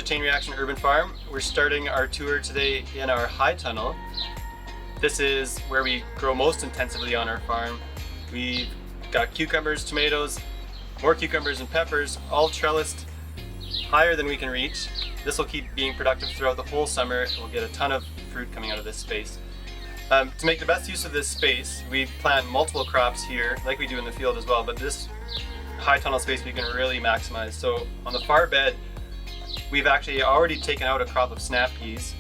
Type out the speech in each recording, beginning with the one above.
Chain Reaction Urban Farm. We're starting our tour today in our high tunnel. This is where we grow most intensively on our farm. We've got cucumbers, tomatoes, more cucumbers and peppers, all trellised higher than we can reach. This will keep being productive throughout the whole summer. We'll get a ton of fruit coming out of this space. To make the best use of this space, we plant multiple crops here, like we do in the field as well, but this high tunnel space we can really maximize. So on the far bed, we've actually already taken out a crop of snap peas.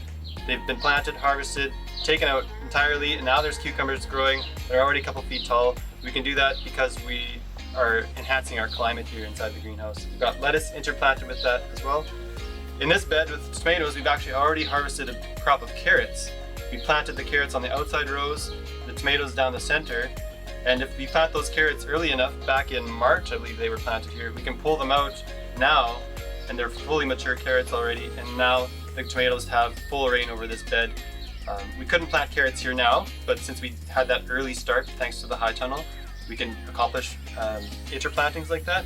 They've been planted, harvested, taken out entirely, and now there's cucumbers growing. They're already a couple feet tall. We can do that because we are enhancing our climate here inside the greenhouse. We've got lettuce interplanted with that as well. In this bed with tomatoes, we've actually already harvested a crop of carrots. We planted the carrots on the outside rows, the tomatoes down the center, and if we plant those carrots early enough, back in March I believe they were planted here, we can pull them out now, and they're fully mature carrots already, and now the tomatoes have full reign over this bed. We couldn't plant carrots here now, but since we had that early start thanks to the high tunnel, we can accomplish interplantings like that.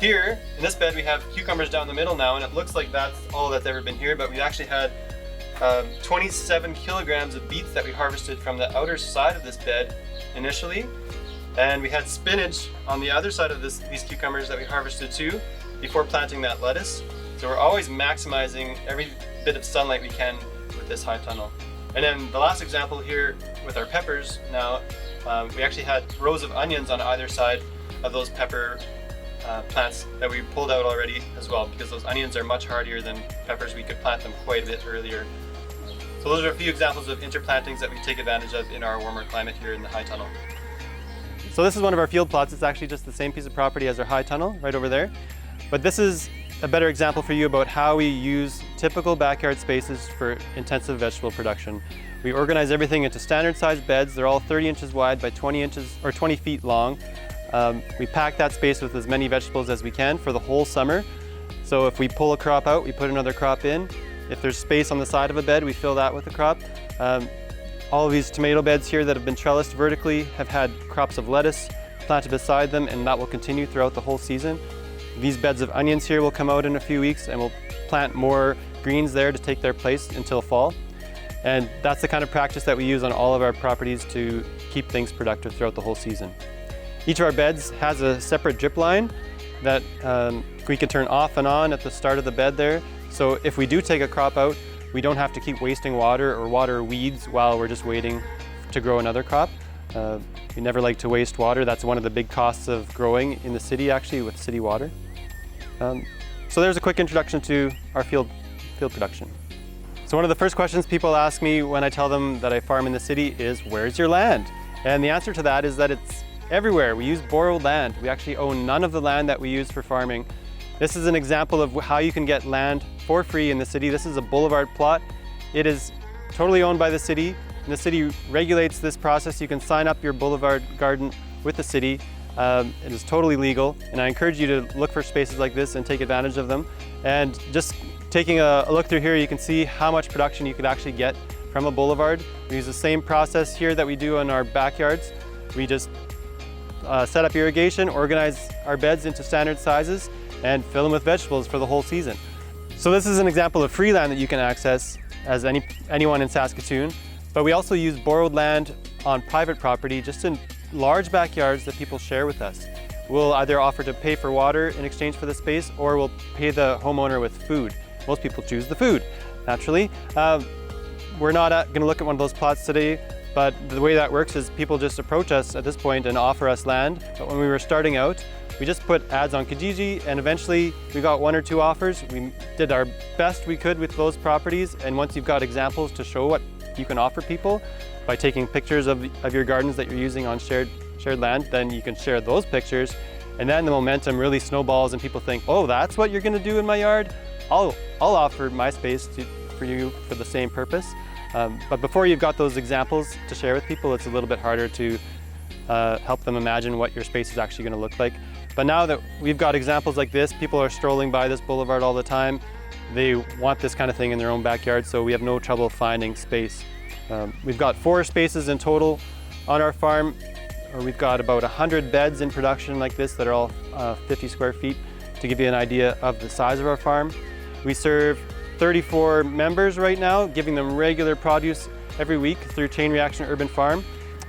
Here, in this bed, we have cucumbers down the middle now, and it looks like that's all that's ever been here, but we actually had 27 kilograms of beets that we harvested from the outer side of this bed initially, and we had spinach on the other side of these cucumbers that we harvested too before planting that lettuce. So we're always maximizing every bit of sunlight we can with this high tunnel. And then the last example here with our peppers now, we actually had rows of onions on either side of those pepper plants that we pulled out already as well, because those onions are much hardier than peppers. We could plant them quite a bit earlier. So those are a few examples of interplantings that we take advantage of in our warmer climate here in the high tunnel. So this is one of our field plots. It's actually just the same piece of property as our high tunnel right over there. But this is a better example for you about how we use typical backyard spaces for intensive vegetable production. We organize everything into standard sized beds. They're all 30 inches wide by 20 feet long. We pack that space with as many vegetables as we can for the whole summer. So if we pull a crop out, we put another crop in. If there's space on the side of a bed, we fill that with a crop. All of these tomato beds here that have been trellised vertically have had crops of lettuce planted beside them, and that will continue throughout the whole season. These beds of onions here will come out in a few weeks, and we'll plant more greens there to take their place until fall. And that's the kind of practice that we use on all of our properties to keep things productive throughout the whole season. Each of our beds has a separate drip line that we can turn off and on at the start of the bed there. So if we do take a crop out, we don't have to keep wasting water or water weeds while we're just waiting to grow another crop. We never like to waste water. That's one of the big costs of growing in the city, actually, with city water. So there's a quick introduction to our field production. So one of the first questions people ask me when I tell them that I farm in the city is, where's your land? And the answer to that is that it's everywhere. We use borrowed land. We actually own none of the land that we use for farming. This is an example of how you can get land for free in the city. This is a Boulevard Plot. It is totally owned by the city, and the city regulates this process. You can sign up your boulevard garden with the city. It is totally legal, and I encourage you to look for spaces like this and take advantage of them. And just taking a look through here, you can see how much production you could actually get from a boulevard. We use the same process here that we do in our backyards. We just set up irrigation, organize our beds into standard sizes, and fill them with vegetables for the whole season. So this is an example of free land that you can access as anyone in Saskatoon, but we also use borrowed land on private property, just in large backyards that people share with us. We'll either offer to pay for water in exchange for the space, or we'll pay the homeowner with food. Most people choose the food, naturally. We're not going to look at one of those plots today, but the way that works is people just approach us at this point and offer us land. But when we were starting out, we just put ads on Kijiji, and eventually we got 1 or 2 offers. We did our best we could with those properties, and once you've got examples to show what you can offer people by taking pictures of your gardens that you're using on shared land, then you can share those pictures, and then the momentum really snowballs and people think, oh, that's what you're going to do in my yard? I'll offer my space for you for the same purpose. But before you've got those examples to share with people, it's a little bit harder to help them imagine what your space is actually going to look like. But now that we've got examples like this, people are strolling by this boulevard all the time. They want this kind of thing in their own backyard, so we have no trouble finding space. We've got 4 spaces in total on our farm. We've got about 100 beds in production like this that are all 50 square feet, to give you an idea of the size of our farm. We serve 34 members right now, giving them regular produce every week through Chain Reaction Urban Farm.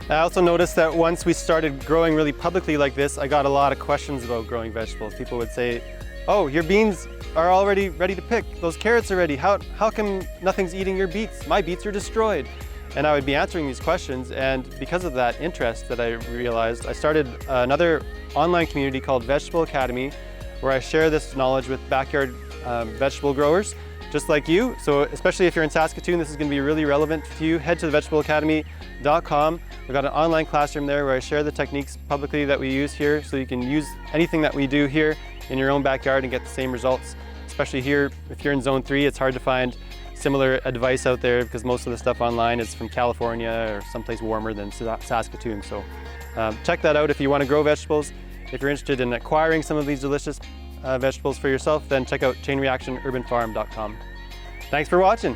I also noticed that once we started growing really publicly like this, I got a lot of questions about growing vegetables. People would say, oh, your beans are already ready to pick. Those carrots are ready. How come nothing's eating your beets? My beets are destroyed. And I would be answering these questions, and because of that interest that I realized, I started another online community called Vegetable Academy, where I share this knowledge with backyard vegetable growers, just like you. So especially if you're in Saskatoon, this is going to be really relevant to you. Head to vegetableacademy.com. We've got an online classroom there where I share the techniques publicly that we use here, so you can use anything that we do here in your own backyard and get the same results. Especially here, if you're in Zone 3, it's hard to find similar advice out there because most of the stuff online is from California or someplace warmer than Saskatoon. So check that out if you want to grow vegetables. If you're interested in acquiring some of these delicious vegetables for yourself, then check out chainreactionurbanfarm.com. Thanks for watching.